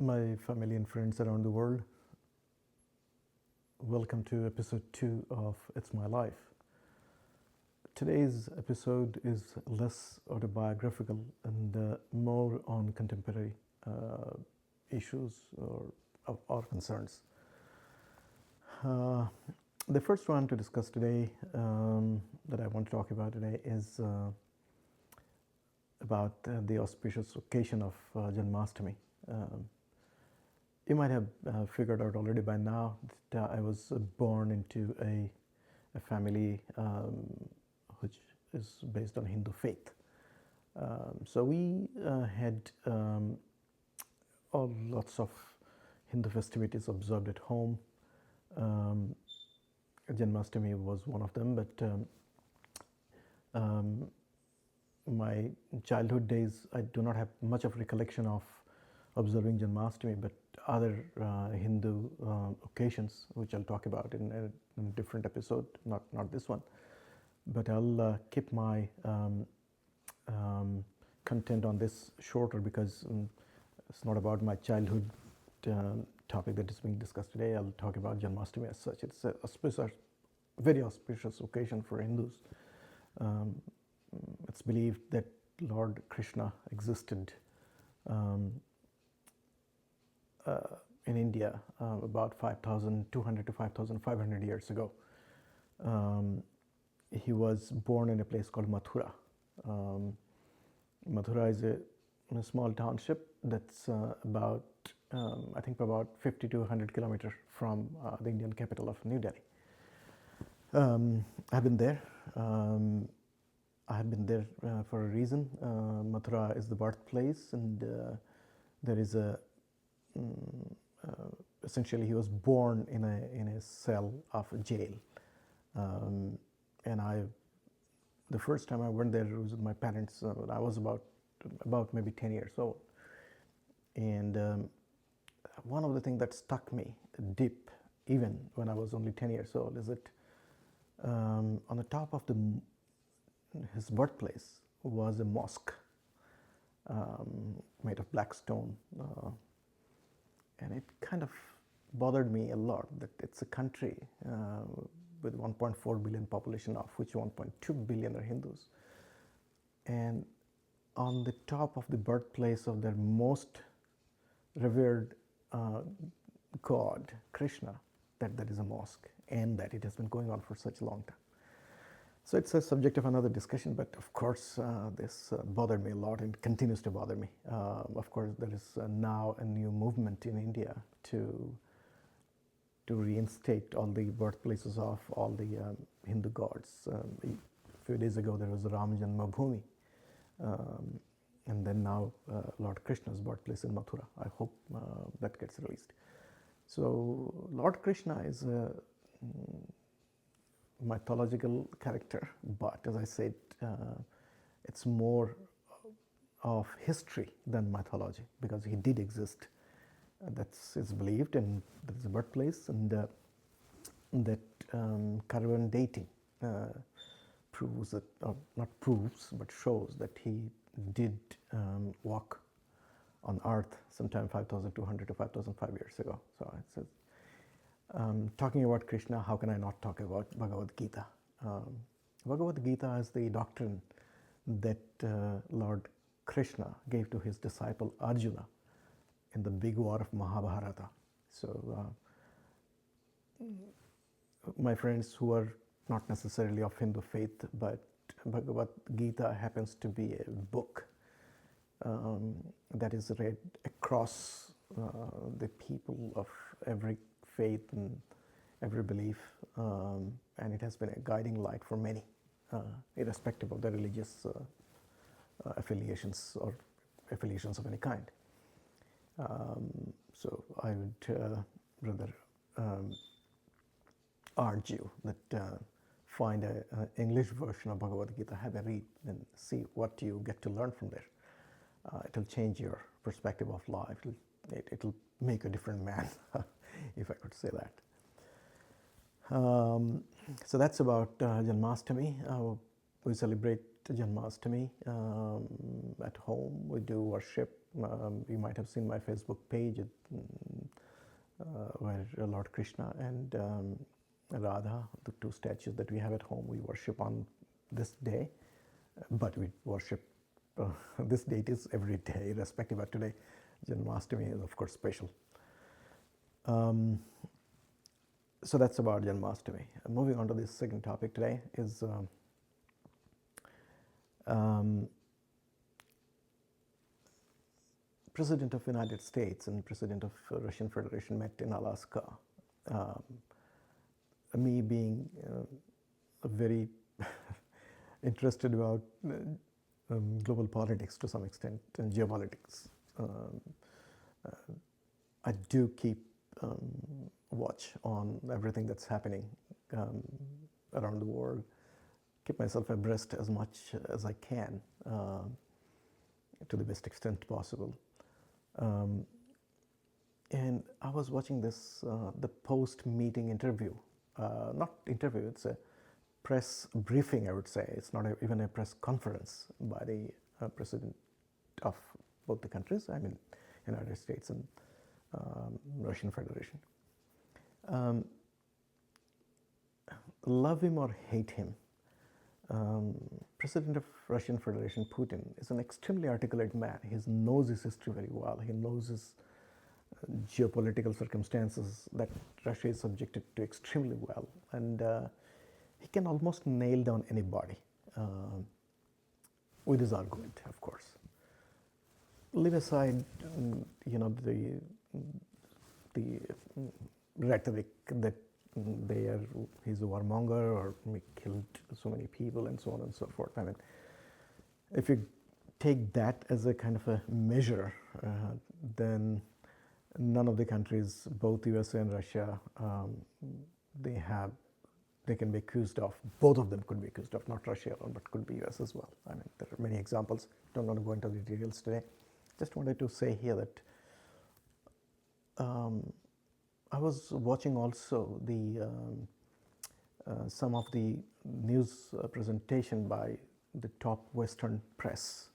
My family and friends around the world, welcome to episode 2 of It's My Life. Today's episode is less autobiographical and more on contemporary issues or concerns. The first one to discuss today, that I want to talk about today, is about the auspicious occasion of Janmashtami. You might have figured out already by now that I was born into a family which is based on Hindu faith. So we had lots of Hindu festivities observed at home. Janmashtami was one of them, but my childhood days, I do not have much of recollection of observing Janmashtami, but other Hindu occasions, which I'll talk about in a different episode, not this one. But I'll keep my content on this shorter because it's not about my childhood topic that is being discussed today. I'll talk about Janmashtami as such. It's a very auspicious occasion for Hindus. It's believed that Lord Krishna existed in India about 5,200 to 5,500 years ago. He was born in a place called Mathura. Mathura is a small township that's about 50 to 100 kilometers from the Indian capital of New Delhi. I've been there. I have been there for a reason. Mathura is the birthplace, and there is essentially he was born in a cell of a jail. And the first time I went there was with my parents. I was about maybe 10 years old. And one of the things that stuck me deep, even when I was only 10 years old, is that on the top of his birthplace was a mosque made of black stone. And it kind of bothered me a lot that it's a country with 1.4 billion population, of which 1.2 billion are Hindus. And on the top of the birthplace of their most revered god, Krishna, that there is a mosque, and that it has been going on for such a long time. So it's a subject of another discussion, but of course this bothered me a lot and continues to bother me. Of course, there is now a new movement in India to reinstate all the birthplaces of all the Hindu gods. A few days ago there was Ram Janmabhoomi, and then now Lord Krishna's birthplace in Mathura. I hope that gets released. So Lord Krishna is a mythological character, but as I said, it's more of history than mythology, because he did exist. That's is believed, and there is a birthplace, and that caravan dating proves that, or not proves, but shows that he did walk on earth sometime 5,200 to 5,005 years ago. So it says, talking about Krishna, how can I not talk about Bhagavad Gita? Bhagavad Gita is the doctrine that Lord Krishna gave to his disciple Arjuna in the big war of Mahabharata. So my friends who are not necessarily of Hindu faith, but Bhagavad Gita happens to be a book that is read across the people of every faith and every belief, and it has been a guiding light for many, irrespective of their religious affiliations or affiliations of any kind. So I would rather urge you that find an English version of Bhagavad Gita, have a read, and see what you get to learn from there. It'll change your perspective of life. It'll make you a different man, if I could say that. So that's about Janmashtami. We celebrate Janmashtami at home. We do worship. You might have seen my Facebook page where Lord Krishna and Radha, the two statues that we have at home, we worship on this day. But we worship, this date is every day, irrespective of today. Janmashtami is, of course, special. So that's about Janmashtami. Moving on to the second topic today is President of United States and President of Russian Federation met in Alaska. Me being very interested about global politics to some extent and geopolitics, I do keep watch on everything that's happening around the world, keep myself abreast as much as I can to the best extent possible. And I was watching this, the post-meeting interview, not interview, it's a press briefing, I would say. It's not even a press conference by the president of both the countries, I mean, United States and Russian Federation. Love him or hate him, President of Russian Federation, Putin, is an extremely articulate man. He knows his history very well. He knows his geopolitical circumstances that Russia is subjected to extremely well. And he can almost nail down anybody with his argument, of course. Leave aside, the rhetoric that he's a warmonger or he killed so many people and so on and so forth. I mean, if you take that as a kind of a measure, then none of the countries, both USA and Russia, they can be accused of, both of them could be accused of, not Russia alone, but could be US as well. I mean, there are many examples. Don't want to go into the details today. Just wanted to say here that I was watching also the some of the news presentation by the top Western press.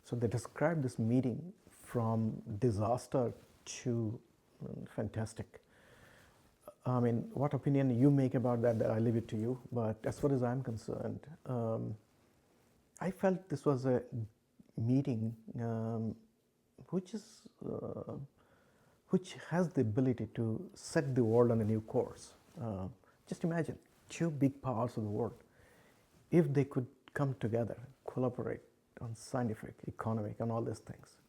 So they described this meeting from disaster to fantastic. I mean, what opinion you make about that, I leave it to you. But as far as I'm concerned, I felt this was a meeting which has the ability to set the world on a new course. Just imagine, two big powers of the world, if they could come together, collaborate on scientific, economic, and all these things.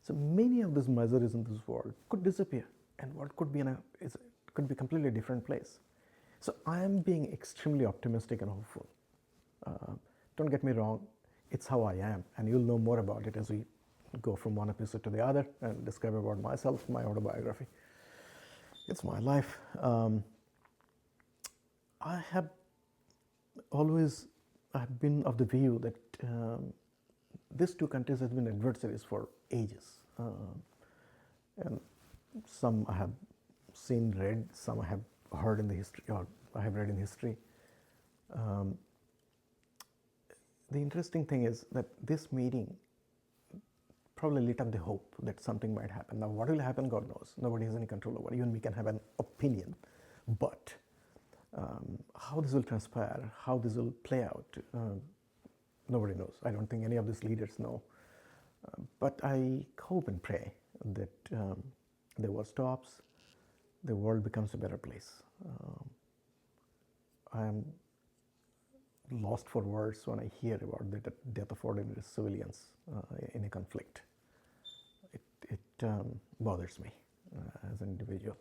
So many of these miseries in this world could disappear, and what could be could be a completely different place. So I am being extremely optimistic and hopeful. Don't get me wrong, it's how I am, and you'll know more about it as we go from one episode to the other and describe about myself, my autobiography. It's my life. I have been of the view that these two countries have been adversaries for ages. And some I have seen, read, some I have heard in the history, or I have read in history. The interesting thing is that this meeting probably lit up the hope that something might happen. Now, what will happen, God knows. Nobody has any control over it. Even we can have an opinion. But how this will transpire, how this will play out, nobody knows. I don't think any of these leaders know. But I hope and pray that the war stops, the world becomes a better place. I am lost for words when I hear about the death of ordinary civilians in a conflict. It bothers me as an individual.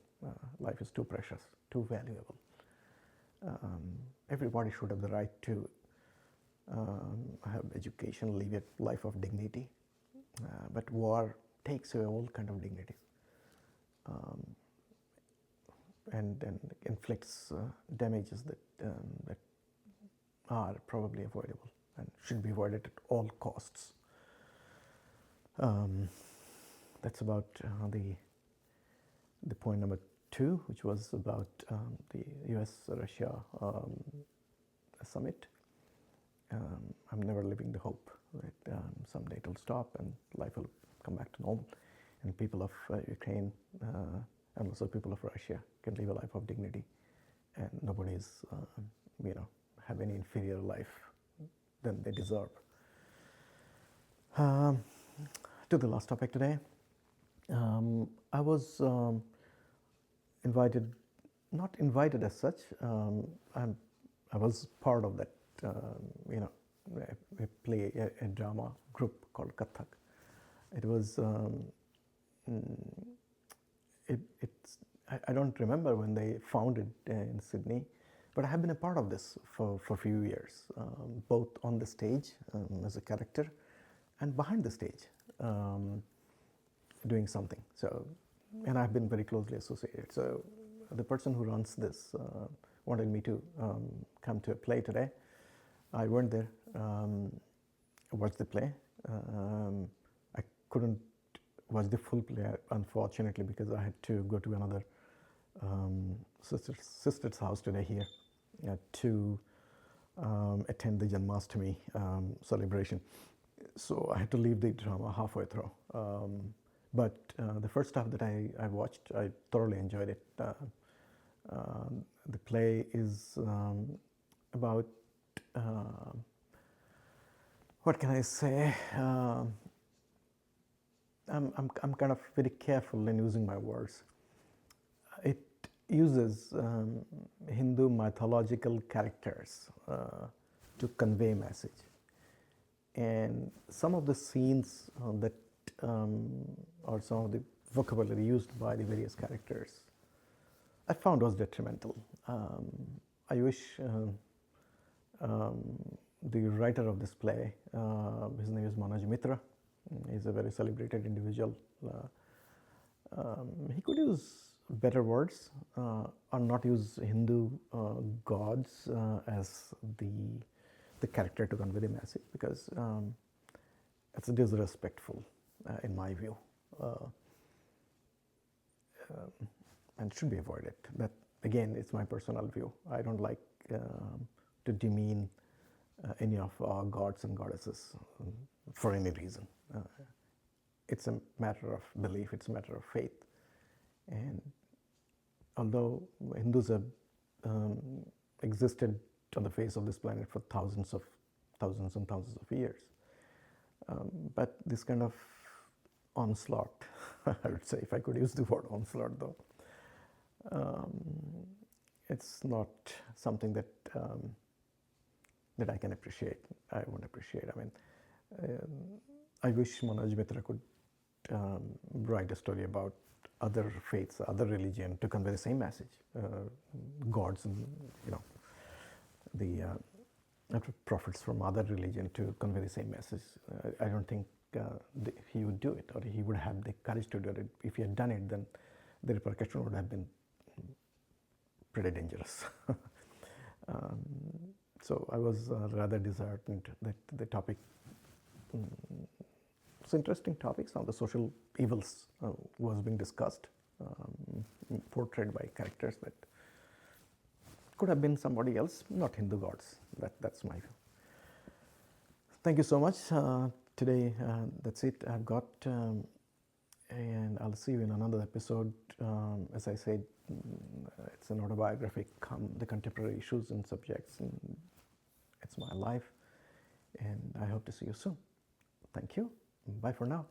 Life is too precious, too valuable. Everybody should have the right to have education, live a life of dignity. But war takes away all kind of dignity and inflicts damages that are probably avoidable and should be avoided at all costs. That's about the point number 2, which was about the US-Russia summit. I'm never living the hope that someday it'll stop and life will come back to normal, and people of Ukraine and also people of Russia can live a life of dignity, and nobody's have any inferior life than they deserve. To the last topic today, I was invited, not invited as such. I was part of that. We play a drama group called Kathak. It was. It's. I don't remember when they founded in Sydney, but I have been a part of this for a few years, both on the stage as a character, and behind the stage, doing something. So, and I've been very closely associated. So, the person who runs this wanted me to come to a play today. I went there, watched the play. I couldn't watch the full play, unfortunately, because I had to go to another sister's house today here to attend the Janmashtami celebration. So I had to leave the drama halfway through. But the first half that I watched, I thoroughly enjoyed it. The play is about, what can I say? I'm kind of very careful in using my words. It uses Hindu mythological characters to convey message. And some of the scenes that or some of the vocabulary used by the various characters I found was detrimental. I wish the writer of this play, his name is Manoj Mitra, he's a very celebrated individual. He could use better words or not use Hindu gods as the character to convey the message, because it's disrespectful in my view, and should be avoided. That again, it's my personal view. I don't like to demean any of our gods and goddesses for any reason. It's a matter of belief, it's a matter of faith. And although Hindus have existed on the face of this planet for thousands and thousands of years, but this kind of onslaught, I would say, if I could use the word onslaught though, it's not something that that I can appreciate. I won't appreciate. I mean, I wish Manoj Mitra could write a story about other faiths, other religion, to convey the same message. Gods and the prophets from other religion to convey the same message. I don't think he would do it, or he would have the courage to do it. If he had done it, then the repercussion would have been pretty dangerous. So I was rather disheartened that the topic, it's interesting topic. Some of the social evils was being discussed, portrayed by characters that could have been somebody else, not Hindu gods. That's my view. Thank you so much. Today, that's it I've got, and I'll see you in another episode. As I said, it's an autobiography, the contemporary issues and subjects, and it's my life, and I hope to see you soon. Thank you. Bye for now.